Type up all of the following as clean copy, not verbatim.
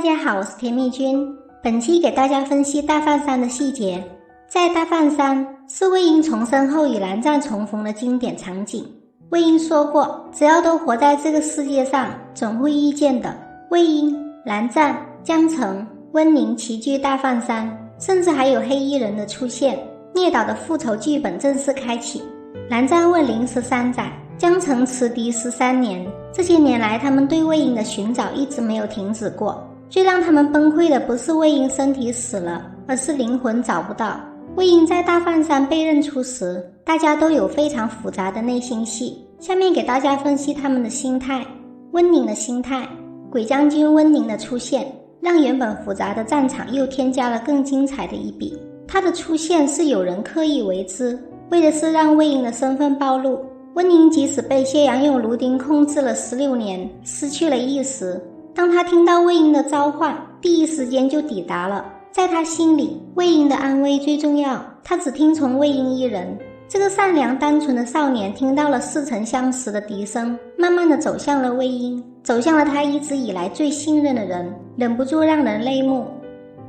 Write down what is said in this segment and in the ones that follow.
家好，我是甜蜜君。本期给大家分析大范山的细节。在大范山是魏婴重生后与蓝湛重逢的经典场景。魏婴说过，只要都活在这个世界上，总会遇见的。魏婴、蓝湛、江澄、温宁齐聚大范山，甚至还有黑衣人的出现，聂导的复仇剧本正式开启。蓝湛问灵13载，江澄辞敌13年，这些年来他们对魏婴的寻找一直没有停止过。最让他们崩溃的不是魏婴身体死了，而是灵魂找不到。魏婴在大范山被认出时，大家都有非常复杂的内心戏，下面给大家分析他们的心态。温宁的心态，鬼将军温宁的出现，让原本复杂的战场又添加了更精彩的一笔。他的出现是有人刻意为之，为的是让魏婴的身份暴露。温宁即使被谢阳用炉钉控制了16年，失去了意识，当他听到魏婴的召唤，第一时间就抵达了。在他心里，魏婴的安危最重要，他只听从魏婴一人。这个善良单纯的少年听到了似曾相识的笛声，慢慢地走向了魏婴，走向了他一直以来最信任的人，忍不住让人泪目。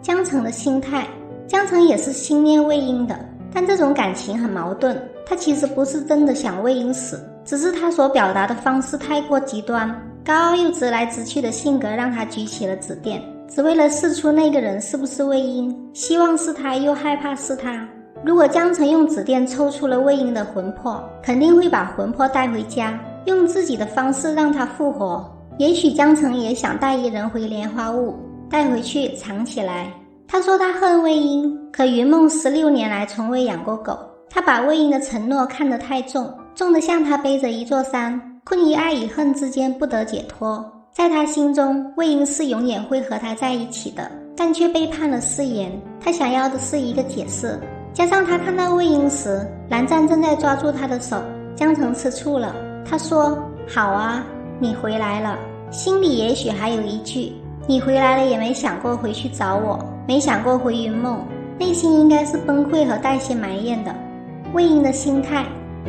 江澄的心态，江澄也是心念魏婴的，但这种感情很矛盾，他其实不是真的想魏婴死，只是他所表达的方式太过极端，高傲又直来直去的性格让他举起了指电，只为了试出那个人是不是魏婴，希望是他又害怕是他。如果江澄用指电抽出了魏婴的魂魄，肯定会把魂魄带回家，用自己的方式让他复活。也许江澄也想带一人回莲花坞，带回去藏起来。他说他恨魏婴，可云梦16年来从未养过狗，他把魏婴的承诺看得太重，重得像他背着一座山，困于爱与恨之间不得解脱。在他心中，魏婴是永远会和他在一起的，但却背叛了誓言。他想要的是一个解释。加上他看到魏婴时，蓝湛正在抓住他的手，江澄吃醋了。他说：好啊，你回来了。心里也许还有一句，你回来了也没想过回去找我，没想过回云梦。内心应该是崩溃和带些埋怨的。魏婴的心态，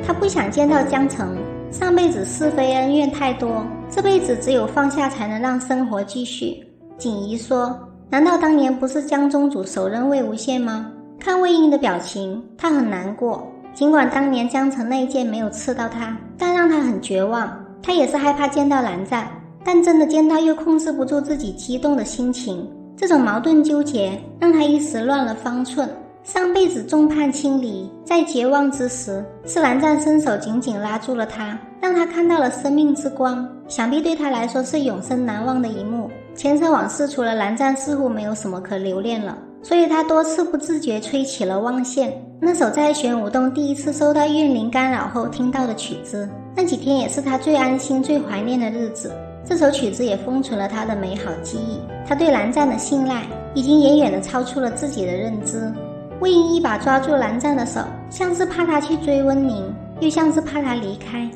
他不想见到江澄，上辈子是非恩怨太多，这辈子只有放下才能让生活继续。锦衣说，难道当年不是江宗主手刃魏无羡吗？看魏婴的表情，他很难过，尽管当年江澄那一剑没有刺到他，但让他很绝望。他也是害怕见到蓝湛，但真的见到又控制不住自己激动的心情，这种矛盾纠结让他一时乱了方寸。上辈子众叛亲离，在绝望之时，是蓝湛伸手紧紧拉住了他，让他看到了生命之光，想必对他来说是永生难忘的一幕。前尘往事除了蓝湛似乎没有什么可留恋了，所以他多次不自觉吹起了望线，那首在玄武洞第一次受到怨灵干扰后听到的曲子。那几天也是他最安心最怀念的日子，这首曲子也封存了他的美好记忆。他对蓝湛的信赖已经远远地超出了自己的认知。魏婴一把抓住蓝湛的手，像是怕他去追温宁，又像是怕他离开。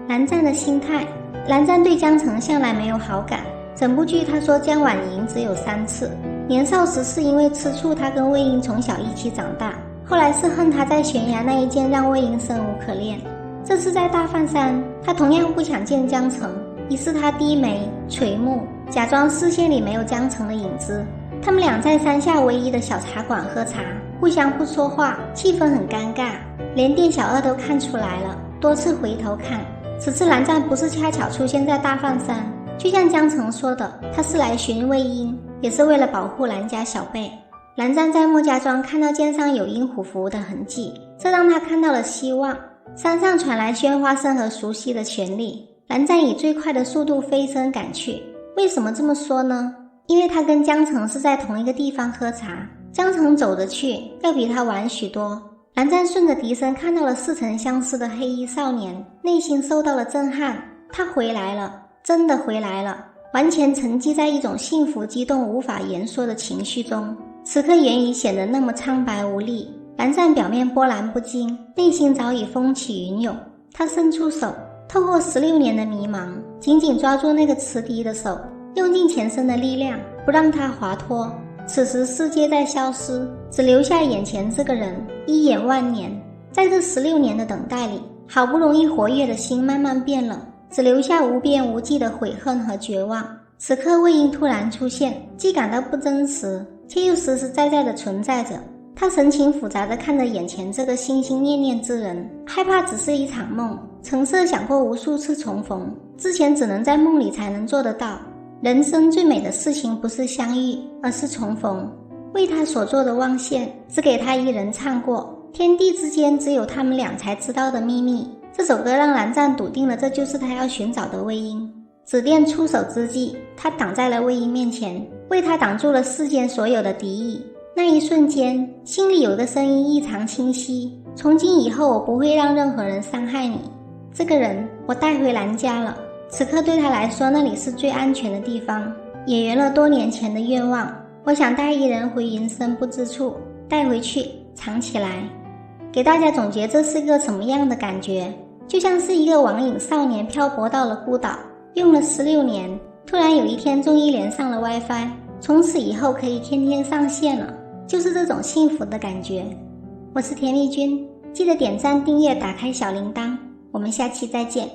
蓝湛的心态，蓝湛对江澄向来没有好感，整部剧他说江婉莹只有3次。年少时是因为吃醋他跟魏婴从小一起长大，后来是恨他在悬崖那一剑让魏婴生无可恋。这次在大范山，他同样不想见江澄，于是他低眉垂目，假装视线里没有江澄的影子。他们俩在山下唯一的小茶馆喝茶，互相不说话，气氛很尴尬，连店小二都看出来了，多次回头看。此次蓝湛不是恰巧出现在大范山，就像江澄说的，他是来寻魏婴，也是为了保护蓝家小辈。蓝湛在莫家庄看到剑上有鹰虎符的痕迹，这让他看到了希望。山上传来喧哗声和熟悉的旋律，蓝湛以最快的速度飞身赶去。为什么这么说呢？因为他跟江澄是在同一个地方喝茶，江澄走着去要比他晚许多。蓝湛顺着笛声看到了似曾相识的黑衣少年，内心受到了震撼。他回来了，真的回来了，完全沉寂在一种幸福激动无法言说的情绪中。此刻言语显得那么苍白无力。蓝湛表面波澜不惊，内心早已风起云涌。他伸出手，透过16年的迷茫，紧紧抓住那个持笛的手，用尽全身的力量，不让他滑脱。此时世界在消失，只留下眼前这个人，一眼万年。在这16年的等待里，好不容易活跃的心慢慢变冷，只留下无边无际的悔恨和绝望。此刻魏婴突然出现，既感到不真实，却又实实在在地存在着。他神情复杂地看着眼前这个心心念念之人，害怕只是一场梦，曾设想过无数次重逢，之前只能在梦里才能做得到。人生最美的事情不是相遇，而是重逢。为他所做的望线，只给他一人唱过，天地之间只有他们俩才知道的秘密。这首歌让蓝湛笃定了这就是他要寻找的魏婴。紫电出手之际，他挡在了魏婴面前，为他挡住了世间所有的敌意。那一瞬间，心里有个声音异常清晰，从今以后我不会让任何人伤害你。这个人我带回蓝家了，此刻对他来说那里是最安全的地方，也圆了多年前的愿望。我想带一人回云深不知处，带回去藏起来。给大家总结这是个什么样的感觉，就像是一个网瘾少年漂泊到了孤岛，用了16年，突然有一天终于连上了 WiFi， 从此以后可以天天上线了，就是这种幸福的感觉。我是田丽君，记得点赞订阅打开小铃铛，我们下期再见。